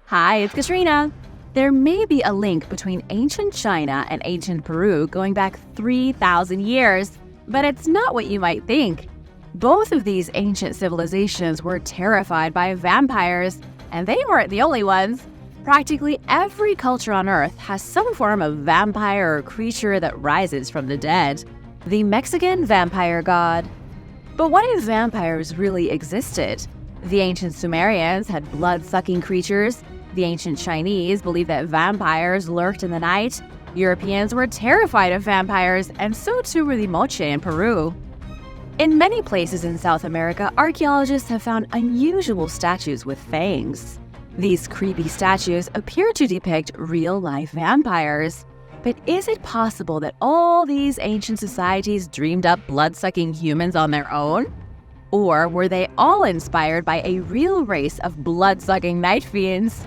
Hi, it's Katrina. There may be a link between ancient China and ancient Peru going back 3,000 years, but it's not what you might think. Both of these ancient civilizations were terrified by vampires, and they weren't the only ones. Practically every culture on Earth has some form of vampire or creature that rises from the dead. The Mexican vampire god. But what if vampires really existed? The ancient Sumerians had blood-sucking creatures. The ancient Chinese believed that vampires lurked in the night. Europeans were terrified of vampires, and so too were the Moche in Peru. In many places in South America, archaeologists have found unusual statues with fangs. These creepy statues appear to depict real-life vampires. But is it possible that all these ancient societies dreamed up blood-sucking humans on their own? Or were they all inspired by a real race of blood-sucking night fiends?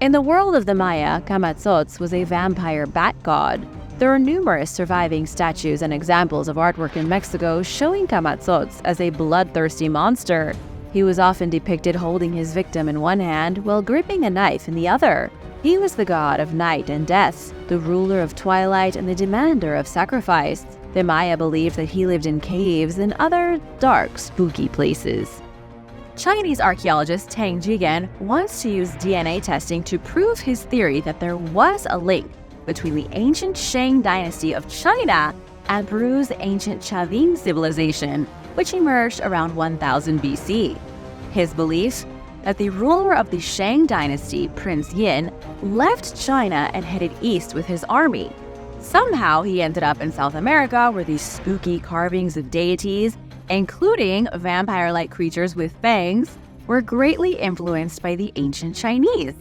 In the world of the Maya, Camazotz was a vampire bat god. There are numerous surviving statues and examples of artwork in Mexico showing Camazotz as a bloodthirsty monster. He was often depicted holding his victim in one hand while gripping a knife in the other. He was the god of night and death, the ruler of twilight and the demander of sacrifice. The Maya believed that he lived in caves and other dark, spooky places. Chinese archaeologist Tang Jigen wants to use DNA testing to prove his theory that there was a link between the ancient Shang dynasty of China and Peru's ancient Chavin civilization, which emerged around 1000 BC. His belief that the ruler of the Shang dynasty, Prince Yin, left China and headed east with his army. Somehow he ended up in South America where these spooky carvings of deities, including vampire-like creatures with fangs, were greatly influenced by the ancient Chinese.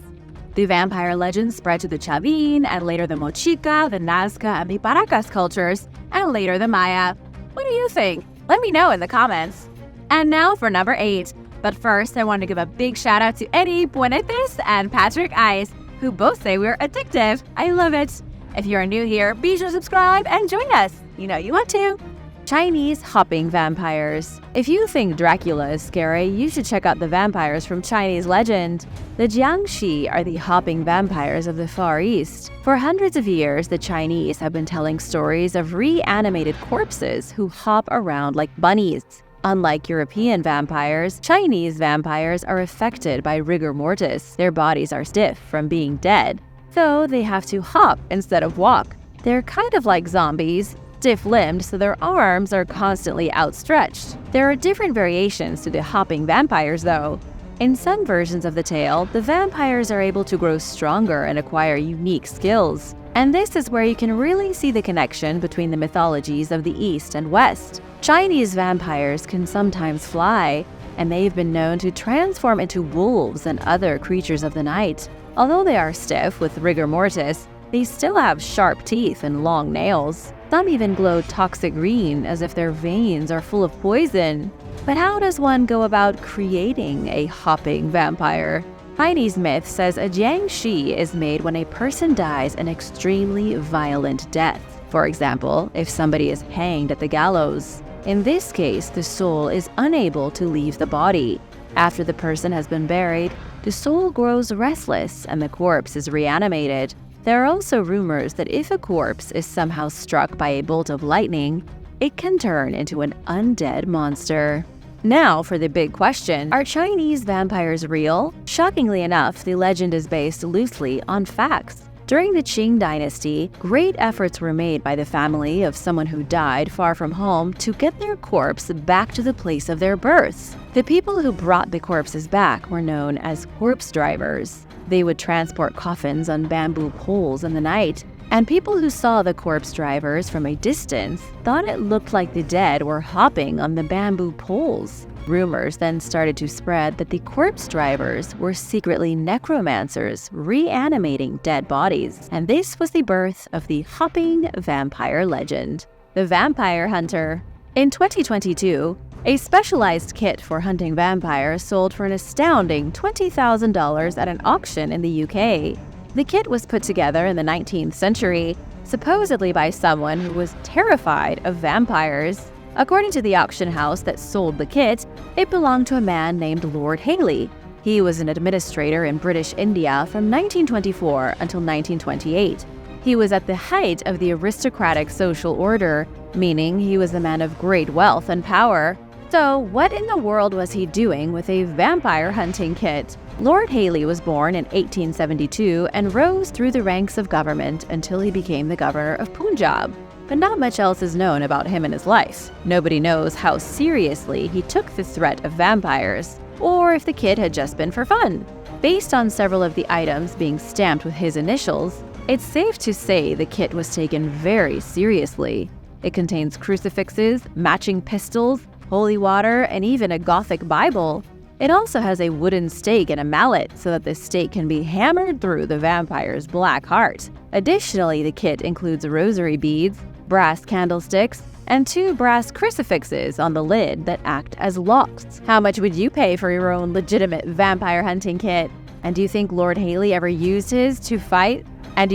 The vampire legend spread to the Chavin and later the Mochica, the Nazca, and the Paracas cultures, and later the Maya. What do you think? Let me know in the comments. And now for number 8. But first, I want to give a big shout out to Eddie Buenetes and Patrick Ice, who both say we're addictive. I love it. If you're new here, be sure to subscribe and join us. You know you want to. Chinese hopping vampires. If you think Dracula is scary, you should check out the vampires from Chinese legend. The Jiangxi are the hopping vampires of the Far East. For hundreds of years, the Chinese have been telling stories of reanimated corpses who hop around like bunnies. Unlike European vampires, Chinese vampires are affected by rigor mortis. Their bodies are stiff from being dead, so they have to hop instead of walk. They're kind of like zombies, stiff-limbed, so their arms are constantly outstretched. There are different variations to the hopping vampires, though. In some versions of the tale, the vampires are able to grow stronger and acquire unique skills. And this is where you can really see the connection between the mythologies of the East and West. Chinese vampires can sometimes fly, and they've been known to transform into wolves and other creatures of the night. Although they are stiff with rigor mortis, they still have sharp teeth and long nails. Some even glow toxic green as if their veins are full of poison. But how does one go about creating a hopping vampire? Chinese myth says a jiangxi is made when a person dies an extremely violent death. For example, if somebody is hanged at the gallows. In this case, the soul is unable to leave the body. After the person has been buried, the soul grows restless and the corpse is reanimated. There are also rumors that if a corpse is somehow struck by a bolt of lightning, it can turn into an undead monster. Now for the big question, are Chinese vampires real? Shockingly enough, the legend is based loosely on facts. During the Qing dynasty, great efforts were made by the family of someone who died far from home to get their corpse back to the place of their birth. The people who brought the corpses back were known as corpse drivers. They would transport coffins on bamboo poles in the night, and people who saw the corpse drivers from a distance thought it looked like the dead were hopping on the bamboo poles. Rumors then started to spread that the corpse drivers were secretly necromancers reanimating dead bodies, and this was the birth of the hopping vampire legend. The Vampire Hunter. In 2022, a specialized kit for hunting vampires sold for an astounding $20,000 at an auction in the UK. The kit was put together in the 19th century, supposedly by someone who was terrified of vampires. According to the auction house that sold the kit, it belonged to a man named Lord Haley. He He was an administrator in British India from 1924 until 1928. He was at the height of the aristocratic social order, meaning he was a man of great wealth and power. So, what in the world was he doing with a vampire hunting kit? Lord Hailey was born in 1872 and rose through the ranks of government until he became the governor of Punjab. But not much else is known about him and his life. Nobody knows how seriously he took the threat of vampires, or if the kit had just been for fun. Based on several of the items being stamped with his initials, it's safe to say the kit was taken very seriously. It contains crucifixes, matching pistols, holy water, and even a Gothic Bible. It also has a wooden stake and a mallet so that the stake can be hammered through the vampire's black heart. Additionally, the kit includes rosary beads, brass candlesticks, and 2 brass crucifixes on the lid that act as locks. How much would you pay for your own legitimate vampire hunting kit? And do you think Lord Hailey ever used his to fight? Let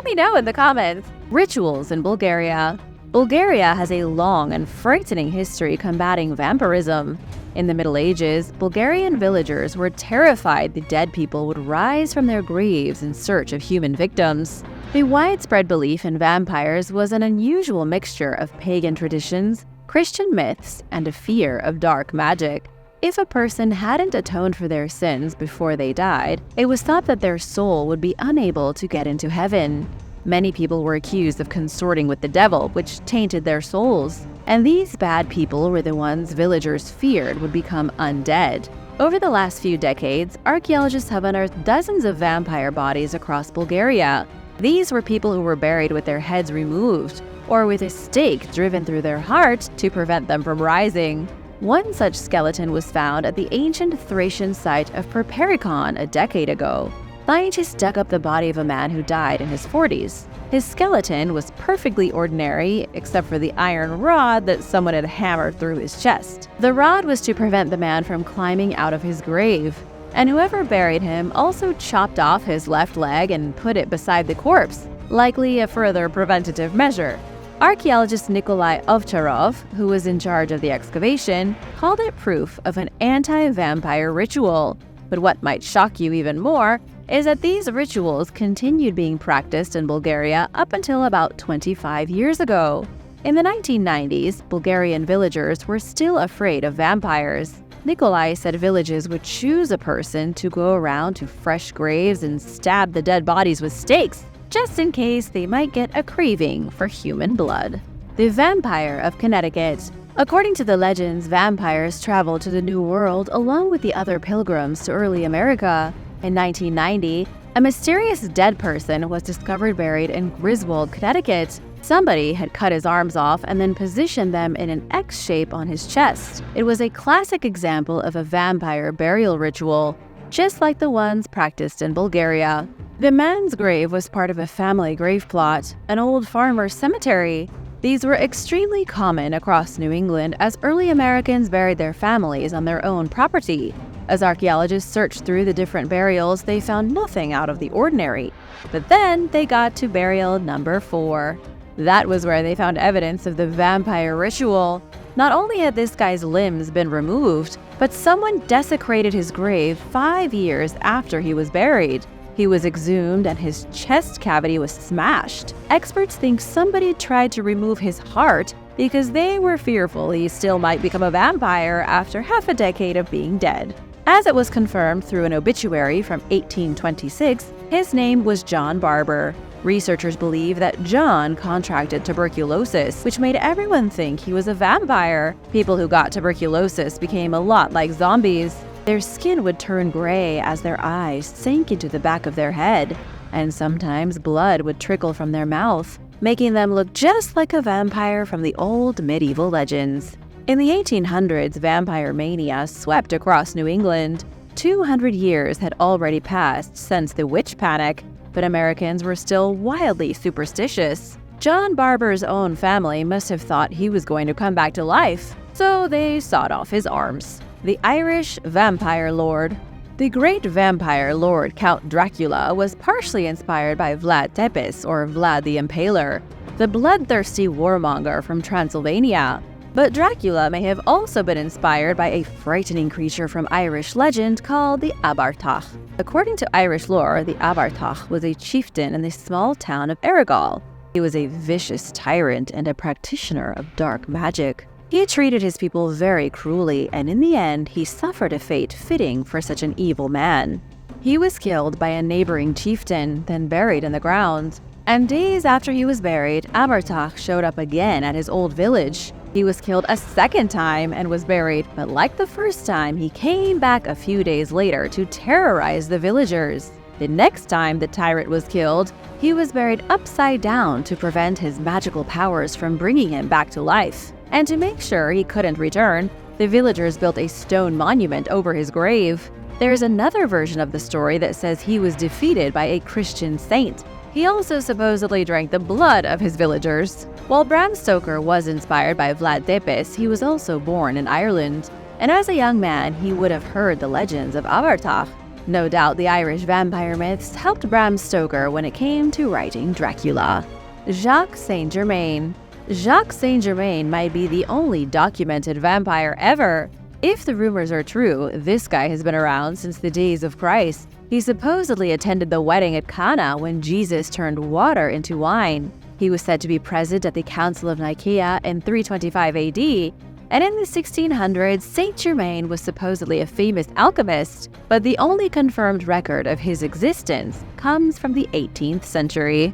me know in the comments. Rituals in Bulgaria. Bulgaria has a long and frightening history combating vampirism. In the Middle Ages, Bulgarian villagers were terrified the dead people would rise from their graves in search of human victims. The widespread belief in vampires was an unusual mixture of pagan traditions, Christian myths, and a fear of dark magic. If a person hadn't atoned for their sins before they died, it was thought that their soul would be unable to get into heaven. Many people were accused of consorting with the devil, which tainted their souls. And these bad people were the ones villagers feared would become undead. Over the last few decades, archaeologists have unearthed dozens of vampire bodies across Bulgaria. These were people who were buried with their heads removed, or with a stake driven through their heart to prevent them from rising. One such skeleton was found at the ancient Thracian site of Perperikon a decade ago. Scientists dug up the body of a man who died in his 40s. His skeleton was perfectly ordinary, except for the iron rod that someone had hammered through his chest. The rod was to prevent the man from climbing out of his grave, and whoever buried him also chopped off his left leg and put it beside the corpse, likely a further preventative measure. Archaeologist Nikolai Ovcharov, who was in charge of the excavation, called it proof of an anti-vampire ritual. But what might shock you even more is that these rituals continued being practiced in Bulgaria up until about 25 years ago. In the 1990s, Bulgarian villagers were still afraid of vampires. Nikolai said villages would choose a person to go around to fresh graves and stab the dead bodies with stakes, just in case they might get a craving for human blood. The Vampire of Connecticut. According to the legends, vampires traveled to the New World along with the other pilgrims to early America. In 1990, a mysterious dead person was discovered buried in Griswold, Connecticut. Somebody had cut his arms off and then positioned them in an X shape on his chest. It was a classic example of a vampire burial ritual, just like the ones practiced in Bulgaria. The man's grave was part of a family grave plot, an old farmer's cemetery. These were extremely common across New England as early Americans buried their families on their own property. As archaeologists searched through the different burials, they found nothing out of the ordinary. But then they got to burial number 4. That was where they found evidence of the vampire ritual. Not only had this guy's limbs been removed, but someone desecrated his grave 5 years after he was buried. He was exhumed and his chest cavity was smashed. Experts think somebody tried to remove his heart because they were fearful he still might become a vampire after half a decade of being dead. As it was confirmed through an obituary from 1826, his name was John Barber. Researchers believe that John contracted tuberculosis, which made everyone think he was a vampire. People who got tuberculosis became a lot like zombies. Their skin would turn gray as their eyes sank into the back of their head, and sometimes blood would trickle from their mouth, making them look just like a vampire from the old medieval legends. In the 1800s, vampire mania swept across New England. 200 years had already passed since the witch panic, but Americans were still wildly superstitious. John Barber's own family must have thought he was going to come back to life, so they sawed off his arms. The Irish Vampire Lord. The great vampire lord Count Dracula was partially inspired by Vlad Tepes, or Vlad the Impaler, the bloodthirsty warmonger from Transylvania. But Dracula may have also been inspired by a frightening creature from Irish legend called the Abartach. According to Irish lore, the Abartach was a chieftain in the small town of Argyll. He was a vicious tyrant and a practitioner of dark magic. He treated his people very cruelly, and in the end, he suffered a fate fitting for such an evil man. He was killed by a neighboring chieftain, then buried in the ground. And days after he was buried, Abartach showed up again at his old village. He was killed a second time and was buried, but like the first time, he came back a few days later to terrorize the villagers. The next time the tyrant was killed, he was buried upside down to prevent his magical powers from bringing him back to life. And to make sure he couldn't return, the villagers built a stone monument over his grave. There's another version of the story that says he was defeated by a Christian saint. He also supposedly drank the blood of his villagers. While Bram Stoker was inspired by Vlad Tepes, he was also born in Ireland. And as a young man, he would have heard the legends of Abartach. No doubt the Irish vampire myths helped Bram Stoker when it came to writing Dracula. Jacques Saint Germain. Jacques Saint Germain might be the only documented vampire ever. If the rumors are true, this guy has been around since the days of Christ. He supposedly attended the wedding at Cana when Jesus turned water into wine. He was said to be present at the Council of Nicaea in 325 AD, and in the 1600s, Saint Germain was supposedly a famous alchemist, but the only confirmed record of his existence comes from the 18th century.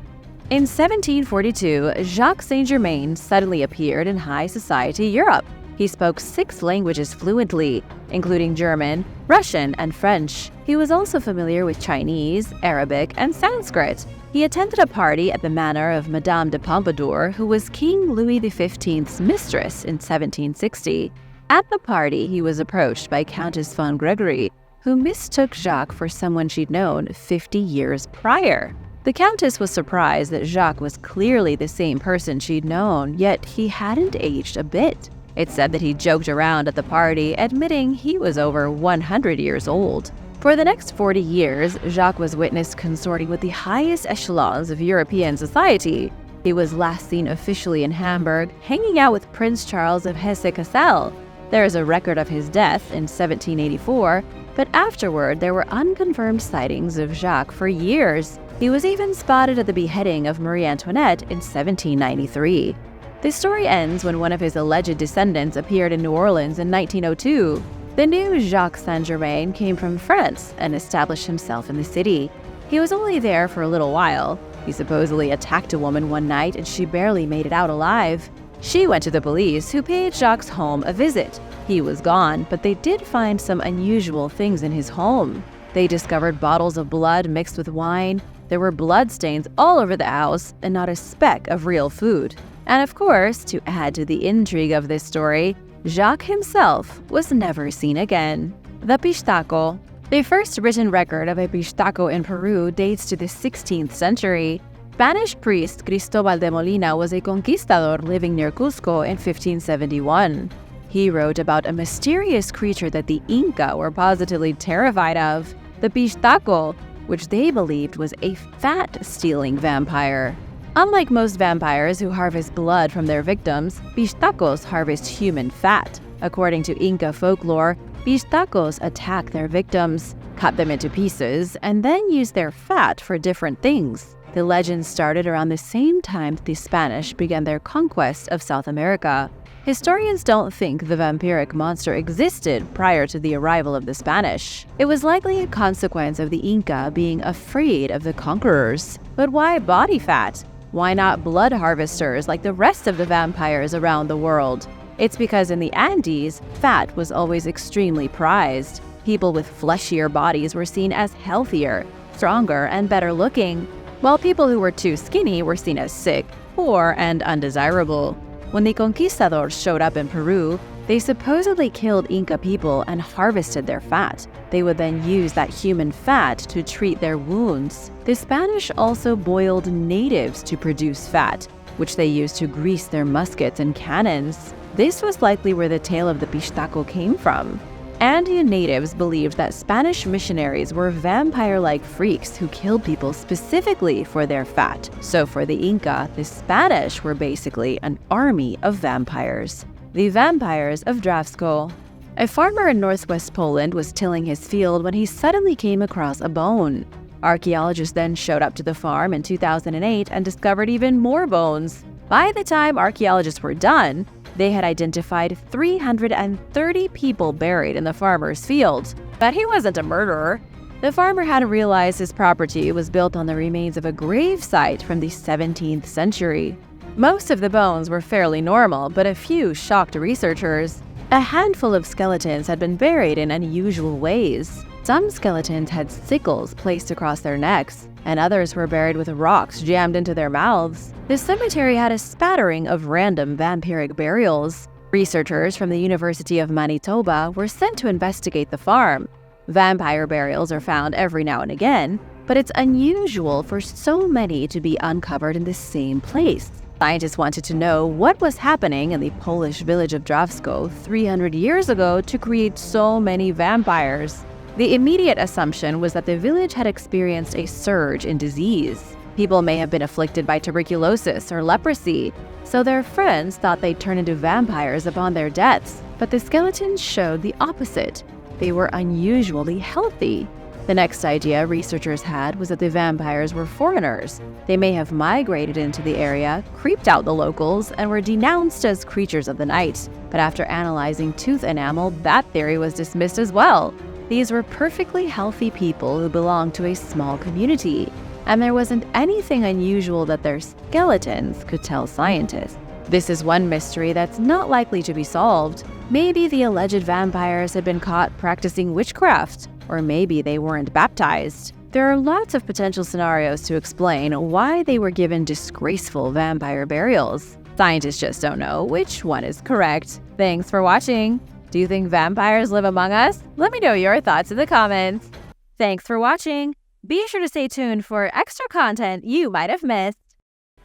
In 1742, Jacques Saint Germain suddenly appeared in high society Europe. He spoke 6 languages fluently, including German, Russian, and French. He was also familiar with Chinese, Arabic, and Sanskrit. He attended a party at the manor of Madame de Pompadour, who was King Louis XV's mistress in 1760. At the party, he was approached by Countess von Gregory, who mistook Jacques for someone she'd known 50 years prior. The Countess was surprised that Jacques was clearly the same person she'd known, yet he hadn't aged a bit. It's said that he joked around at the party, admitting he was over 100 years old. For the next 40 years, Jacques was witnessed consorting with the highest echelons of European society. He was last seen officially in Hamburg, hanging out with Prince Charles of Hesse-Kassel. There is a record of his death in 1784, but afterward there were unconfirmed sightings of Jacques for years. He was even spotted at the beheading of Marie Antoinette in 1793. The story ends when one of his alleged descendants appeared in New Orleans in 1902. The new Jacques Saint-Germain came from France and established himself in the city. He was only there for a little while. He supposedly attacked a woman one night and she barely made it out alive. She went to the police, who paid Jacques' home a visit. He was gone, but they did find some unusual things in his home. They discovered bottles of blood mixed with wine. There were bloodstains all over the house and not a speck of real food. And of course, to add to the intrigue of this story, Jacques himself was never seen again. The Pishtaco. The first written record of a Pishtaco in Peru dates to the 16th century. Spanish priest Cristobal de Molina was a conquistador living near Cusco in 1571. He wrote about a mysterious creature that the Inca were positively terrified of, the Pishtaco, which they believed was a fat-stealing vampire. Unlike most vampires who harvest blood from their victims, Pishtacos harvest human fat. According to Inca folklore, Pishtacos attack their victims, cut them into pieces, and then use their fat for different things. The legend started around the same time the Spanish began their conquest of South America. Historians don't think the vampiric monster existed prior to the arrival of the Spanish. It was likely a consequence of the Inca being afraid of the conquerors. But why body fat? Why not blood harvesters like the rest of the vampires around the world? It's because in the Andes, fat was always extremely prized. People with fleshier bodies were seen as healthier, stronger, and better looking, while people who were too skinny were seen as sick, poor, and undesirable. When the conquistadors showed up in Peru, they supposedly killed Inca people and harvested their fat. They would then use that human fat to treat their wounds. The Spanish also boiled natives to produce fat, which they used to grease their muskets and cannons. This was likely where the tale of the Pishtaco came from. Andean natives believed that Spanish missionaries were vampire-like freaks who killed people specifically for their fat. So for the Inca, the Spanish were basically an army of vampires. The Vampires of Drawsko. A farmer in northwest Poland was tilling his field when he suddenly came across a bone. Archaeologists then showed up to the farm in 2008 and discovered even more bones. By the time archaeologists were done, they had identified 330 people buried in the farmer's field. But he wasn't a murderer. The farmer hadn't realized his property was built on the remains of a grave site from the 17th century. Most of the bones were fairly normal, but a few shocked researchers. A handful of skeletons had been buried in unusual ways. Some skeletons had sickles placed across their necks, and others were buried with rocks jammed into their mouths. The cemetery had a spattering of random vampiric burials. Researchers from the University of Manitoba were sent to investigate the farm. Vampire burials are found every now and again, but it's unusual for so many to be uncovered in the same place. Scientists wanted to know what was happening in the Polish village of Drawsko 300 years ago to create so many vampires. The immediate assumption was that the village had experienced a surge in disease. People may have been afflicted by tuberculosis or leprosy, so their friends thought they'd turn into vampires upon their deaths. But the skeletons showed the opposite. They were unusually healthy. The next idea researchers had was that the vampires were foreigners. They may have migrated into the area, creeped out the locals, and were denounced as creatures of the night. But after analyzing tooth enamel, that theory was dismissed as well. These were perfectly healthy people who belonged to a small community, and there wasn't anything unusual that their skeletons could tell scientists. This is one mystery that's not likely to be solved. Maybe the alleged vampires had been caught practicing witchcraft, or maybe they weren't baptized. There are lots of potential scenarios to explain why they were given disgraceful vampire burials. Scientists just don't know which one is correct. Thanks for watching. Do you think vampires live among us? Let me know your thoughts in the comments. Thanks for watching. Be sure to stay tuned for extra content you might have missed.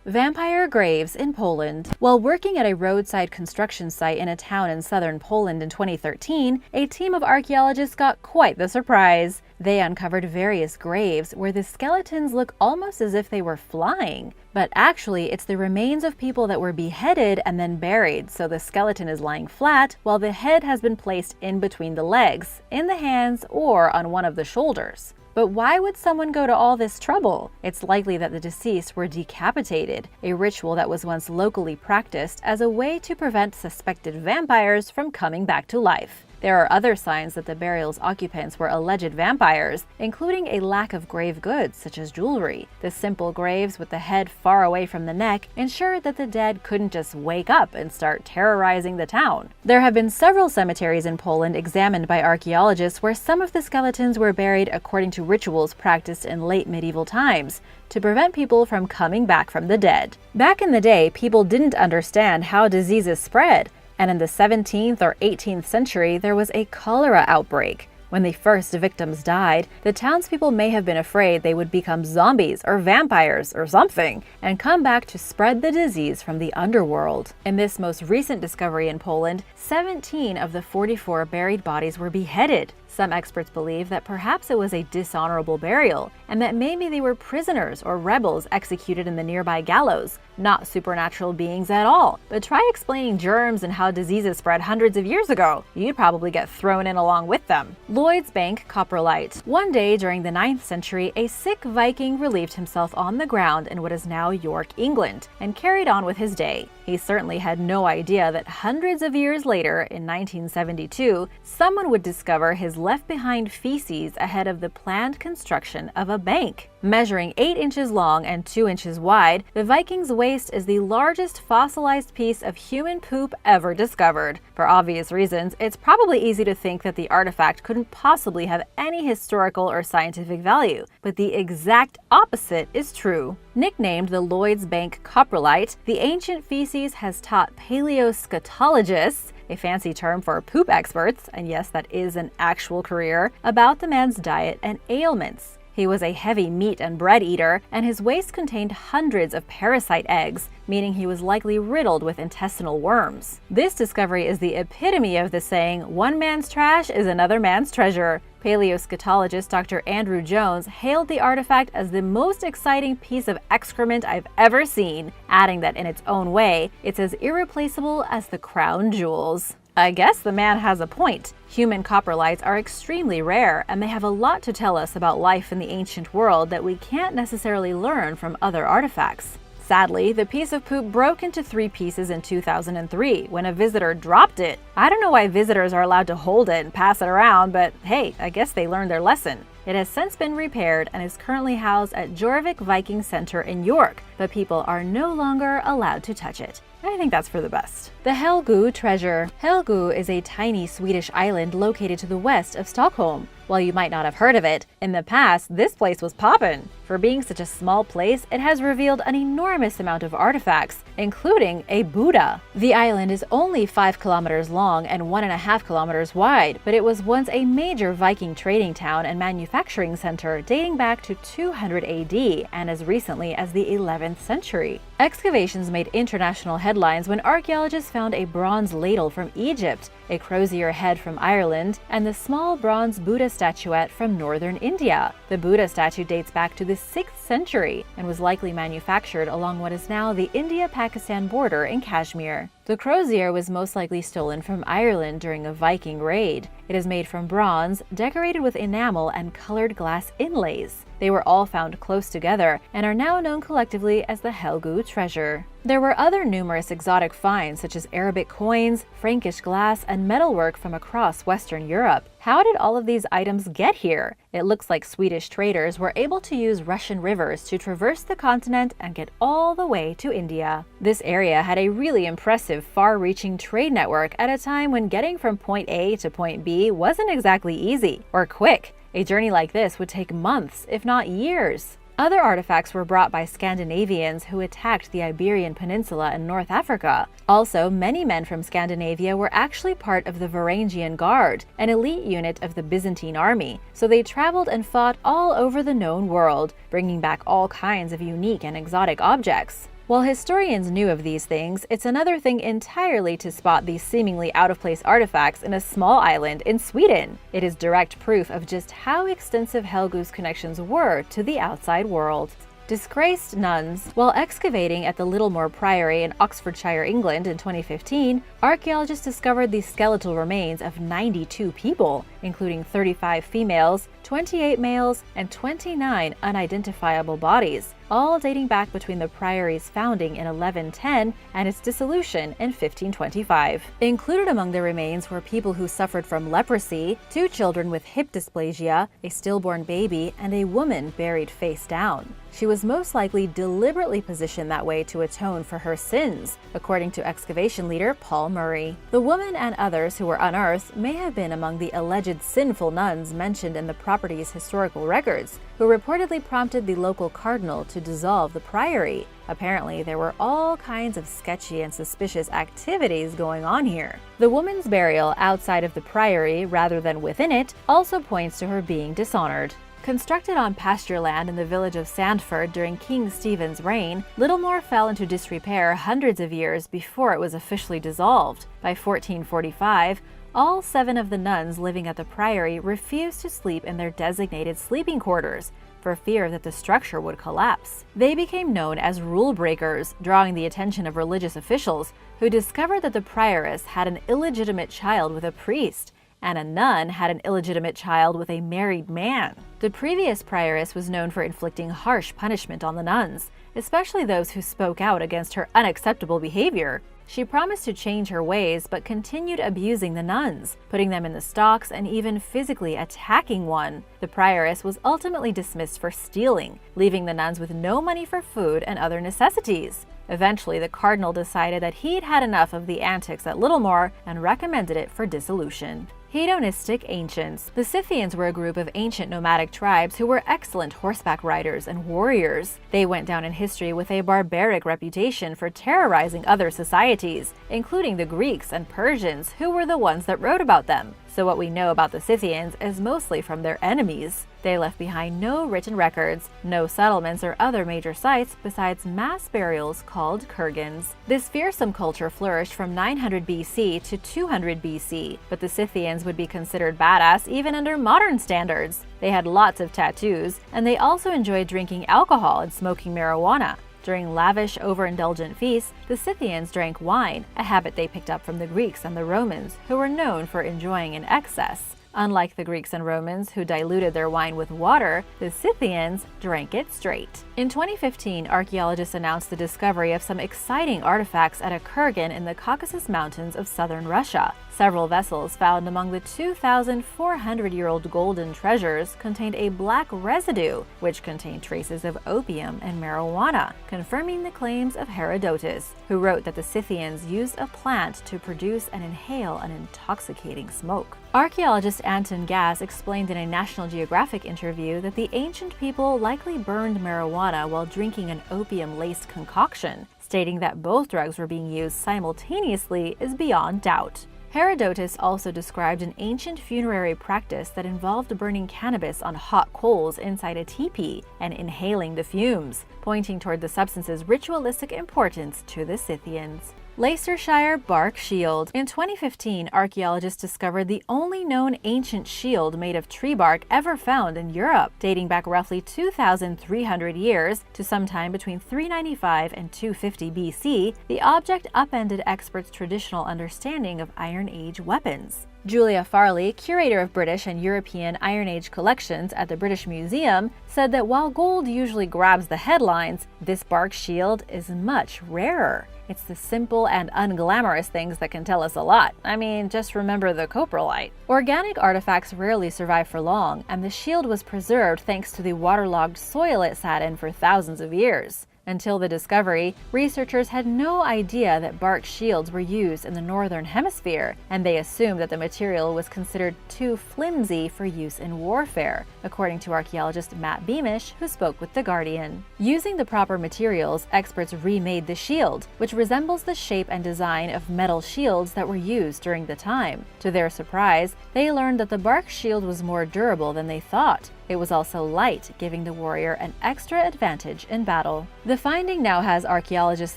Vampire graves in Poland. While working at a roadside construction site in a town in southern Poland in 2013, a team of archaeologists got quite the surprise. They uncovered various graves where the skeletons look almost as if they were flying. But actually, it's the remains of people that were beheaded and then buried, so the skeleton is lying flat while the head has been placed in between the legs, in the hands, or on one of the shoulders. But why would someone go to all this trouble? It's likely that the deceased were decapitated, a ritual that was once locally practiced as a way to prevent suspected vampires from coming back to life. There are other signs that the burial's occupants were alleged vampires, including a lack of grave goods such as jewelry. The simple graves with the head far away from the neck ensured that the dead couldn't just wake up and start terrorizing the town. There have been several cemeteries in Poland examined by archaeologists where some of the skeletons were buried according to rituals practiced in late medieval times to prevent people from coming back from the dead. Back in the day, people didn't understand how diseases spread. And in the 17th or 18th century, there was a cholera outbreak. When the first victims died, the townspeople may have been afraid they would become zombies or vampires or something, and come back to spread the disease from the underworld. In this most recent discovery in Poland, 17 of the 44 buried bodies were beheaded. Some experts believe that perhaps it was a dishonorable burial, and that maybe they were prisoners or rebels executed in the nearby gallows, not supernatural beings at all. But try explaining germs and how diseases spread hundreds of years ago. You'd probably get thrown in along with them. Lloyd's bank coprolite. One day during the 9th century, a sick Viking relieved himself on the ground in what is now York, England, and carried on with his day. He certainly had no idea that hundreds of years later, in 1972, someone would discover his left-behind feces ahead of the planned construction of a bank. Measuring 8 inches long and 2 inches wide, the Viking's waste is the largest fossilized piece of human poop ever discovered. For obvious reasons, it's probably easy to think that the artifact couldn't possibly have any historical or scientific value, but the exact opposite is true. Nicknamed the Lloyd's Bank coprolite, the ancient feces has taught paleoscatologists, a fancy term for poop experts, and yes, that is an actual career, about the man's diet and ailments. He was a heavy meat and bread eater, and his waste contained hundreds of parasite eggs, meaning he was likely riddled with intestinal worms. This discovery is the epitome of the saying, "One man's trash is another man's treasure." Paleoscatologist Dr. Andrew Jones hailed the artifact as the most exciting piece of excrement I've ever seen, adding that in its own way, it's as irreplaceable as the crown jewels. I guess the man has a point. Human coprolites are extremely rare, and they have a lot to tell us about life in the ancient world that we can't necessarily learn from other artifacts. Sadly, the piece of poop broke into 3 pieces in 2003 when a visitor dropped it. I don't know why visitors are allowed to hold it and pass it around, but hey, I guess they learned their lesson. It has since been repaired and is currently housed at Jorvik Viking Center in York, but people are no longer allowed to touch it. I think that's for the best. The Helgö treasure. Helgö is a tiny Swedish island located to the west of Stockholm. While you might not have heard of it, in the past, this place was poppin'. For being such a small place, it has revealed an enormous amount of artifacts, including a Buddha. The island is only 5 kilometers long and 1.5 kilometers wide, but it was once a major Viking trading town and manufacturing center dating back to 200 AD and as recently as the 11th century. Excavations made international headlines when archaeologists found a bronze ladle from Egypt, a crozier head from Ireland, and the small bronze Buddha statuette from northern India. The Buddha statue dates back to the 6th century and was likely manufactured along what is now the India-Pakistan border in Kashmir. The crozier was most likely stolen from Ireland during a Viking raid. It is made from bronze, decorated with enamel and colored glass inlays. They were all found close together and are now known collectively as the Helgö treasure. There were other numerous exotic finds such as Arabic coins, Frankish glass, and metalwork from across Western Europe. How did all of these items get here? It looks like Swedish traders were able to use Russian rivers to traverse the continent and get all the way to India. This area had a really impressive, far-reaching trade network at a time when getting from point A to point B wasn't exactly easy or quick. A journey like this would take months, if not years. Other artifacts were brought by Scandinavians who attacked the Iberian Peninsula and North Africa. Also, many men from Scandinavia were actually part of the Varangian Guard, an elite unit of the Byzantine army, so they traveled and fought all over the known world, bringing back all kinds of unique and exotic objects. While historians knew of these things, it's another thing entirely to spot these seemingly out-of-place artifacts in a small island in Sweden. It is direct proof of just how extensive Helgö's connections were to the outside world. Disgraced nuns. While excavating at the Littlemore Priory in Oxfordshire, England in 2015, archaeologists discovered the skeletal remains of 92 people, including 35 females, 28 males, and 29 unidentifiable bodies, all dating back between the priory's founding in 1110 and its dissolution in 1525. Included among the remains were people who suffered from leprosy, 2 children with hip dysplasia, a stillborn baby, and a woman buried face down. She was most likely deliberately positioned that way to atone for her sins, according to excavation leader Paul Murray. The woman and others who were unearthed may have been among the alleged sinful nuns mentioned in the property's historical records, who reportedly prompted the local cardinal to dissolve the priory. Apparently, there were all kinds of sketchy and suspicious activities going on here. The woman's burial outside of the priory rather than within it also points to her being dishonored. Constructed on pasture land in the village of Sandford during King Stephen's reign, Littlemore fell into disrepair hundreds of years before it was officially dissolved. By 1445, all 7 of the nuns living at the priory refused to sleep in their designated sleeping quarters for fear that the structure would collapse. They became known as rule breakers, drawing the attention of religious officials who discovered that the prioress had an illegitimate child with a priest, and a nun had an illegitimate child with a married man. The previous prioress was known for inflicting harsh punishment on the nuns, especially those who spoke out against her unacceptable behavior. She promised to change her ways, but continued abusing the nuns, putting them in the stocks and even physically attacking one. The prioress was ultimately dismissed for stealing, leaving the nuns with no money for food and other necessities. Eventually, the cardinal decided that he'd had enough of the antics at Littlemore and recommended it for dissolution. Hedonistic ancients. The Scythians were a group of ancient nomadic tribes who were excellent horseback riders and warriors. They went down in history with a barbaric reputation for terrorizing other societies, including the Greeks and Persians, who were the ones that wrote about them. so what we know about the Scythians is mostly from their enemies. They left behind no written records, no settlements or other major sites besides mass burials called kurgans. This fearsome culture flourished from 900 BC to 200 BC, but the Scythians would be considered badass even under modern standards. They had lots of tattoos, and they also enjoyed drinking alcohol and smoking marijuana. During lavish, overindulgent feasts, the Scythians drank wine, a habit they picked up from the Greeks and the Romans, who were known for enjoying in excess. Unlike the Greeks and Romans, who diluted their wine with water, the Scythians drank it straight. In 2015, archaeologists announced the discovery of some exciting artifacts at a kurgan in the Caucasus Mountains of southern Russia. Several vessels found among the 2,400-year-old golden treasures contained a black residue, which contained traces of opium and marijuana, confirming the claims of Herodotus, who wrote that the Scythians used a plant to produce and inhale an intoxicating smoke. Archaeologist Anton Gass explained in a National Geographic interview that the ancient people likely burned marijuana while drinking an opium-laced concoction. Stating that both drugs were being used simultaneously is beyond doubt. Herodotus also described an ancient funerary practice that involved burning cannabis on hot coals inside a teepee and inhaling the fumes, pointing toward the substance's ritualistic importance to the Scythians. Leicestershire bark shield. In 2015, archaeologists discovered the only known ancient shield made of tree bark ever found in Europe, dating back roughly 2,300 years to sometime between 395 and 250 BC. The object upended experts' traditional understanding of Iron Age weapons. Julia Farley, curator of British and European Iron Age collections at the British Museum, said that while gold usually grabs the headlines, this bark shield is much rarer. It's the simple and unglamorous things that can tell us a lot. I mean, just remember the coprolite. Organic artifacts rarely survive for long, and the shield was preserved thanks to the waterlogged soil it sat in for thousands of years. Until the discovery, researchers had no idea that bark shields were used in the Northern Hemisphere, and they assumed that the material was considered too flimsy for use in warfare, according to archaeologist Matt Beamish, who spoke with The Guardian. Using the proper materials, experts remade the shield, which resembles the shape and design of metal shields that were used during the time. To their surprise, they learned that the bark shield was more durable than they thought. It was also light, giving the warrior an extra advantage in battle. The finding now has archaeologists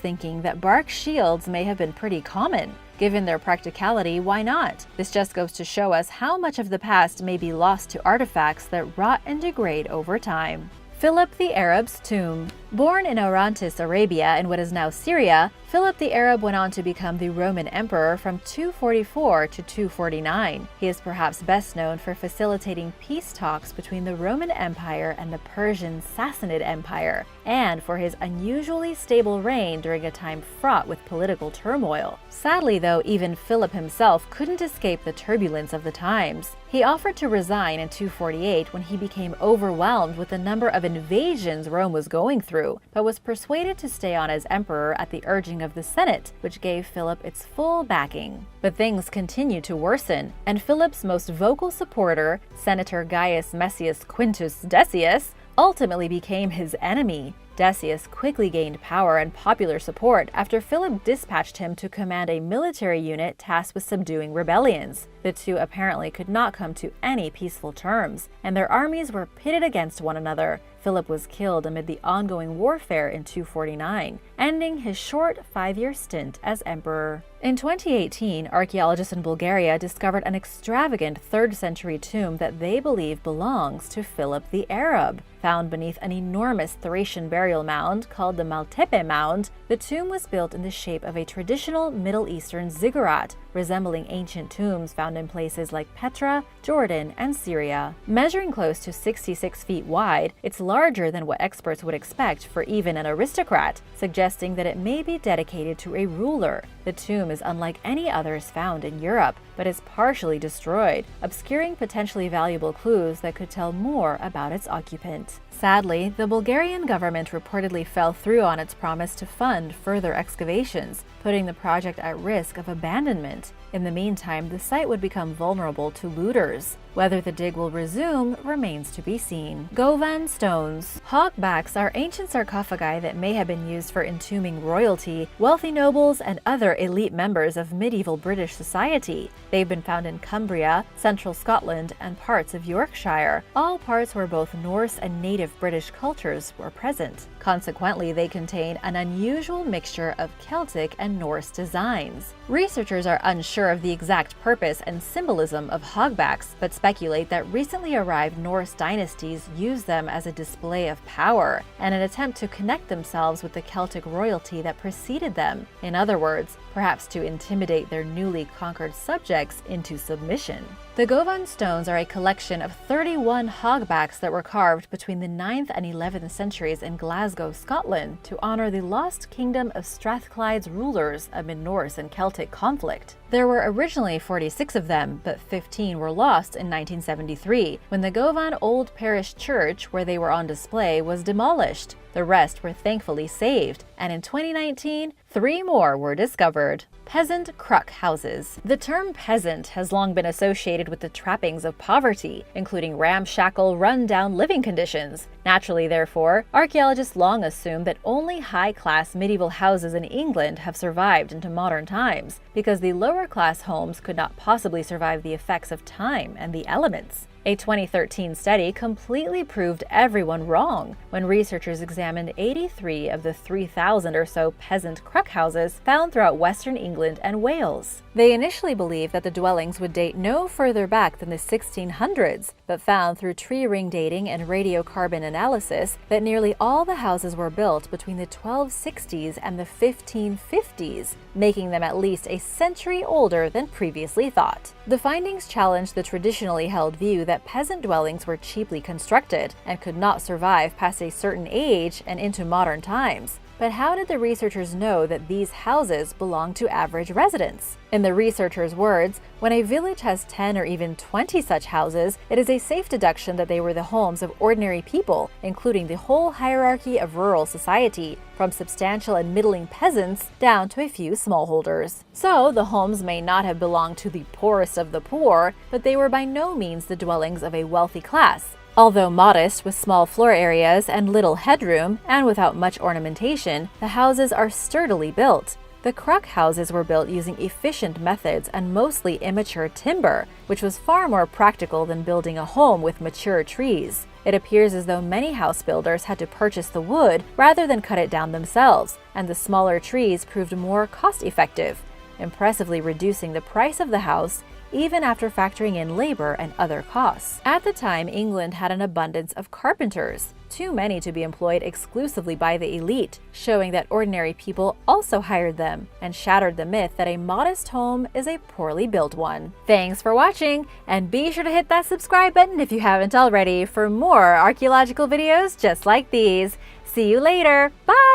thinking that bark shields may have been pretty common. Given their practicality, why not? This just goes to show us how much of the past may be lost to artifacts that rot and degrade over time. Philip the Arab's tomb. Born in Orontis, Arabia, in what is now Syria, Philip the Arab went on to become the Roman emperor from 244 to 249. He is perhaps best known for facilitating peace talks between the Roman Empire and the Persian Sassanid Empire, and for his unusually stable reign during a time fraught with political turmoil. Sadly, though, even Philip himself couldn't escape the turbulence of the times. He offered to resign in 248 when he became overwhelmed with the number of invasions Rome was going through, but was persuaded to stay on as emperor at the urging of the Senate, which gave Philip its full backing. But things continued to worsen, and Philip's most vocal supporter, Senator Gaius Messius Quintus Decius, ultimately became his enemy. Decius quickly gained power and popular support after Philip dispatched him to command a military unit tasked with subduing rebellions. The two apparently could not come to any peaceful terms, and their armies were pitted against one another. Philip was killed amid the ongoing warfare in 249, ending his short 5-year stint as emperor. In 2018, archaeologists in Bulgaria discovered an extravagant 3rd century tomb that they believe belongs to Philip the Arab. Found beneath an enormous Thracian burial mound called the Maltepe Mound, the tomb was built in the shape of a traditional Middle Eastern ziggurat, resembling ancient tombs found in places like Petra, Jordan, and Syria. Measuring close to 66 feet wide, it's larger than what experts would expect for even an aristocrat, suggesting that it may be dedicated to a ruler. The tomb is unlike any others found in Europe, but is partially destroyed, obscuring potentially valuable clues that could tell more about its occupant. Sadly, the Bulgarian government reportedly fell through on its promise to fund further excavations, putting the project at risk of abandonment. In the meantime, the site would become vulnerable to looters. Whether the dig will resume remains to be seen. Govan Stones. Hogbacks are ancient sarcophagi that may have been used for entombing royalty, wealthy nobles, and other elite members of medieval British society. They've been found in Cumbria, central Scotland, and parts of Yorkshire, all parts where both Norse and native British cultures were present. Consequently, they contain an unusual mixture of Celtic and Norse designs. Researchers are unsure of the exact purpose and symbolism of hogbacks, but speculate that recently arrived Norse dynasties used them as a display of power and an attempt to connect themselves with the Celtic royalty that preceded them. In other words, perhaps to intimidate their newly conquered subjects into submission. The Govan Stones are a collection of 31 hogbacks that were carved between the 9th and 11th centuries in Glasgow, Scotland, to honor the lost kingdom of Strathclyde's rulers amid Norse and Celtic conflict. There were originally 46 of them, but 15 were lost in 1973, when the Govan Old Parish Church, where they were on display, was demolished. The rest were thankfully saved, and in 2019, 3 more were discovered. Peasant cruck houses. The term peasant has long been associated with the trappings of poverty, including ramshackle, run-down living conditions. Naturally, therefore, archaeologists long assumed that only high-class medieval houses in England have survived into modern times, because the lower-class homes could not possibly survive the effects of time and the elements. A 2013 study completely proved everyone wrong when researchers examined 83 of the 3,000 or so peasant cruck houses found throughout Western England and Wales. They initially believed that the dwellings would date no further back than the 1600s, but found through tree ring dating and radiocarbon analysis that nearly all the houses were built between the 1260s and the 1550s, making them at least a century older than previously thought. The findings challenged the traditionally held view that peasant dwellings were cheaply constructed and could not survive past a certain age and into modern times. But how did the researchers know that these houses belonged to average residents? In the researchers' words, when a village has 10 or even 20 such houses, it is a safe deduction that they were the homes of ordinary people, including the whole hierarchy of rural society, from substantial and middling peasants down to a few smallholders. So, the homes may not have belonged to the poorest of the poor, but they were by no means the dwellings of a wealthy class. Although modest, with small floor areas and little headroom, and without much ornamentation, the houses are sturdily built. The cruck houses were built using efficient methods and mostly immature timber, which was far more practical than building a home with mature trees. It appears as though many house builders had to purchase the wood rather than cut it down themselves, and the smaller trees proved more cost-effective, impressively reducing the price of the house even after factoring in labor and other costs. At the time, England had an abundance of carpenters, too many to be employed exclusively by the elite, showing that ordinary people also hired them, and shattered the myth that a modest home is a poorly built one. Thanks for watching, and be sure to hit that subscribe button if you haven't already for more archaeological videos just like these. See you later. Bye!